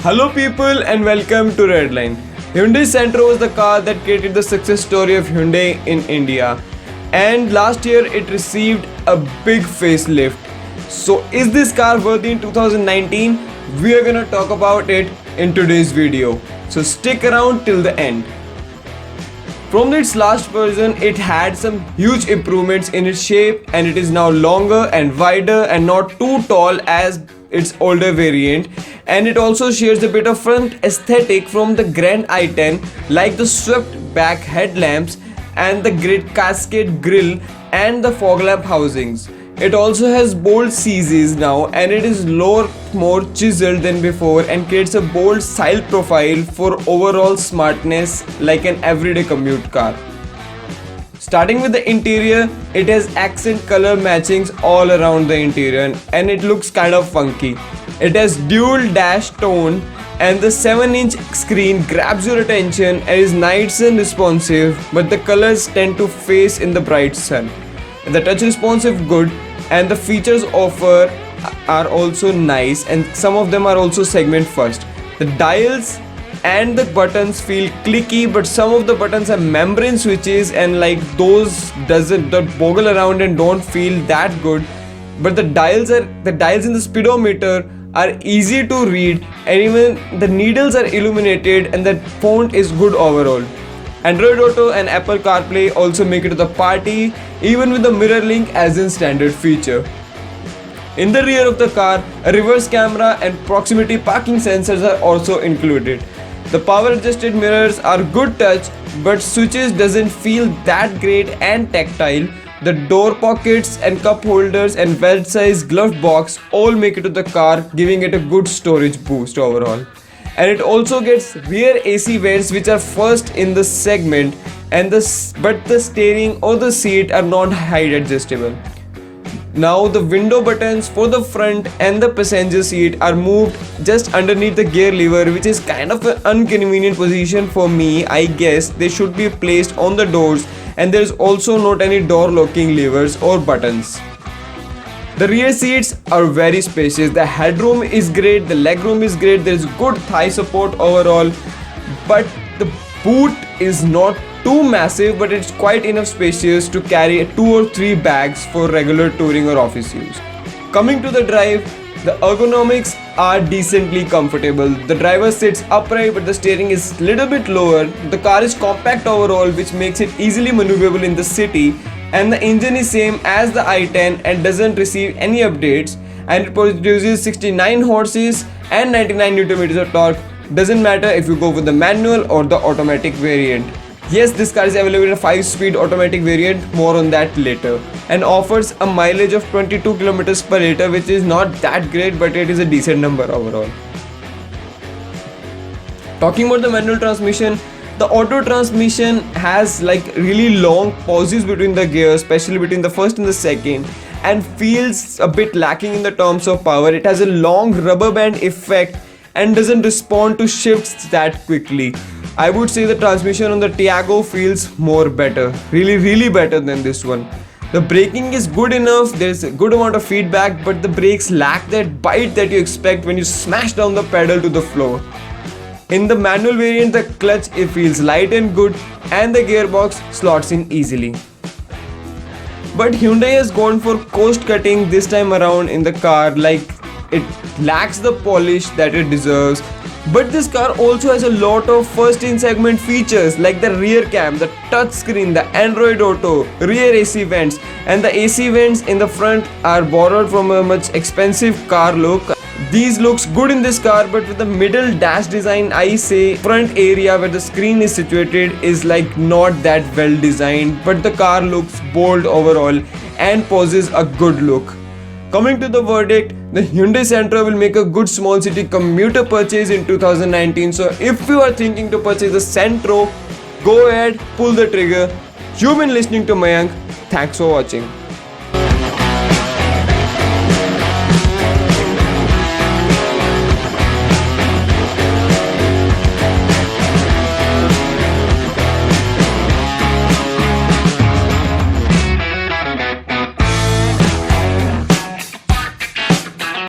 Hello people and welcome to Redline. Hyundai Santro was the car that created the success story of Hyundai in India, and last year it received a big facelift. So is this car worthy in 2019? We are gonna talk about it in today's video. So stick around till the end. From its last version, it had some huge improvements in its shape, and it is now longer and wider and not too tall as its older variant, and it also shares a bit of front aesthetic from the Grand i10, like the swept back headlamps and the great cascade grille and the fog lamp housings. It also has bold CZs now, and it is more chiseled than before and creates a bold style profile for overall smartness like an everyday commute car. Starting with the interior, it has accent color matchings all around the interior and it looks kind of funky. It has dual dash tone and the 7-inch screen grabs your attention and is nice and responsive, but the colors tend to face in the bright sun. The touch responsive good, and the features offered are also nice, and some of them are also segment first. The dials and the buttons feel clicky, but some of the buttons are membrane switches and like those don't boggle around and don't feel that good. But the dials in the speedometer are easy to read, and even the needles are illuminated, and the font is good overall. Android Auto and Apple CarPlay also make it to the party, even with the mirror link as in standard feature. In the rear of the car, a reverse camera and proximity parking sensors are also included. The power adjusted mirrors are good touch, but switches doesn't feel that great and tactile. The door pockets and cup holders and belt-sized glove box all make it to the car, giving it a good storage boost overall. And it also gets rear AC vents, which are first in the segment, but the steering or the seat are not height adjustable. Now the window buttons for the front and the passenger seat are moved just underneath the gear lever, which is kind of an inconvenient position for me. I guess they should be placed on the doors, and there is also not any door locking levers or buttons. The rear seats are very spacious, the headroom is great, the legroom is great, there is good thigh support overall, but the boot is not too massive, but it's quite enough spacious to carry 2 or 3 bags for regular touring or office use. Coming to the drive, the ergonomics are decently comfortable. The driver sits upright, but the steering is little bit lower. The car is compact overall, which makes it easily maneuverable in the city, and the engine is same as the i10 and doesn't receive any updates, and it produces 69 horses and 99 Nm of torque. Doesn't matter if you go with the manual or the automatic variant. Yes, this car is available in a 5-speed automatic variant, more on that later, and offers a mileage of 22 km per liter, which is not that great, but it is a decent number overall. Talking about the manual transmission, the auto transmission has like really long pauses between the gears, especially between the first and the second, and feels a bit lacking in the terms of power. It has a long rubber band effect and doesn't respond to shifts that quickly. I would say the transmission on the Tiago feels more better, really better than this one. The braking is good enough, there's a good amount of feedback, but the brakes lack that bite that you expect when you smash down the pedal to the floor. In the manual variant, the clutch it feels light and good, and the gearbox slots in easily. But Hyundai has gone for coast cutting this time around in the car, like it lacks the polish that it deserves. But this car also has a lot of first in segment features like the rear cam, the touch screen, the Android Auto, rear AC vents, and the AC vents in the front are borrowed from a much expensive car look. These looks good in this car, but with the middle dash design, I say front area where the screen is situated is like not that well designed, but the car looks bold overall and poses a good look. Coming to the verdict, the Hyundai Santro will make a good small city commuter purchase in 2019. So if you are thinking to purchase the Santro, go ahead, pull the trigger. You've been listening to Mayank. Thanks for watching.